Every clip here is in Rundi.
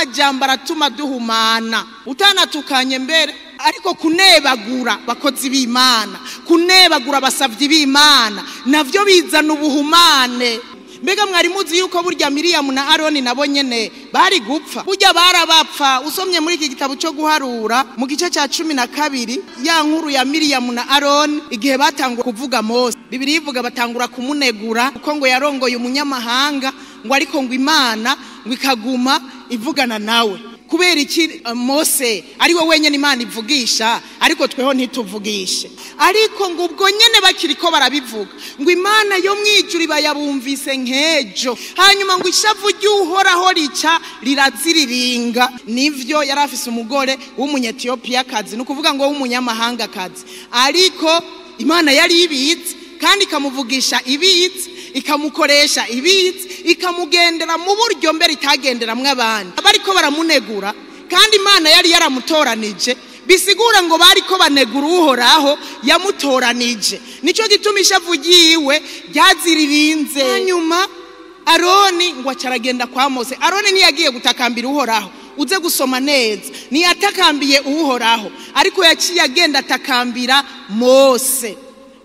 amajambo aratuma duhumana, utanatukanye mbere, ariko kunebagura bakozi b'Imana, kunebagura basavyi b'Imana navyo bizana ubuhumane. Mbega mwari muzi yuko burya Miriyamu na Aroni nabo nyene bari gupfa? Burya barabapfa. Usomye muri iki gitabo cyo guharura mu gice cya 12 ya nkuru ya Miriyamu na Aroni igihe batangura kuvuga Mose, Bibiliya ivuga batangura kumunegura uko ngo yarongoye umunyamahanga, ngo ariko ngo Imana ngo ikaguma ivugana nawe. Kubera iki Mose ari we wenyene Imana ivugisha ariko tweho ntituvugishe? Ariko ngo ubwo nyene bakiriko barabivuga ngo Imana yo mwijuri bayabumvise nkejo, hanyuma ngo ishavu ry'Uhoraho rica riraziriringa. Nivyo yari afise umugore w'umunyetiyopiya kazi, nukuvuga ngo w'umunyamahanga kazi, ariko Imana yari ibizi kandi ikamuvugisha ibizi, ikamukoresha ibizi, ikamugendera mu buryo mbere itagenderamwe abandi. Bariko baramunegura kandi Imana yari yaramutoranije, bisigura ngo bariko banegura Uhoraho yamutoranije. Nico gituma ishavu ryiwe ryaziririnze. Hanyuma Aroni ngo acaragenda kwa Mose. Aroni niyagiye gutakambira Uhoraho, uze gusoma neza, niyatakambiye Uhoraho, ariko yaciye agenda atakambira Mose,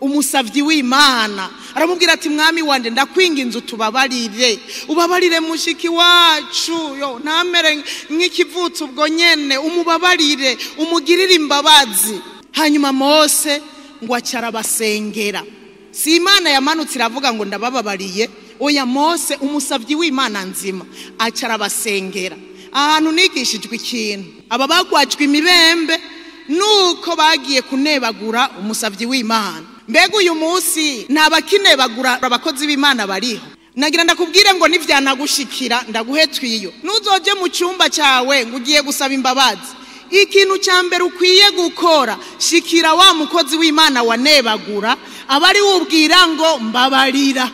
umusavyi w'Imana. Aramubwira ati mwami wanje ndakwinginze utubabarire, ubabarire mushiki wacu, yo namere nk'ikivutse ubwo nyene, umubabarire, umugirire imbabazi. Hanyuma Mose ngo acara basengera. Si Imana yamanutse iravuga ngo ndabababariye, oya Mose umusavyi w'Imana nzima acara basengera. Ahantu nigishijwe ikintu, aba bagwajwe imibembe nuko bagiye kunebagura umusavyi w'Imana. Mbega uyu munsi ntabakinebagura abakozi b'Imana bariho? Nagira ndakubwire ngo nivyanagushikira ndaguhetwiyo, nuzoje mu cyumba cyawe ngo ugiye gusaba imbabazi, ikintu cya mbere ukwiye gukora, shikira wa mukozi w'Imana wanebagura, abari wubwira ngo mbabarira.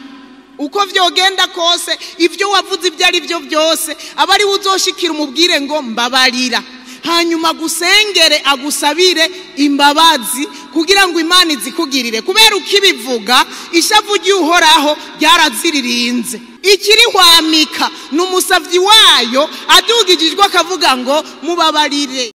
Uko vyogenda kose, ivyo wavuze ibyo ari byo byose, abari uzoshikira umubwire ngo mbabarira, hanyuma gusengere agusabire imbabazi kugira ngo Imana izikugirire. Kubera ukibivuga ishavu ry'Uhoraho ryaraziririnze. Ikiri hwamika n'umusavyi wayo adugijijwe akavuga ngo mubabarire.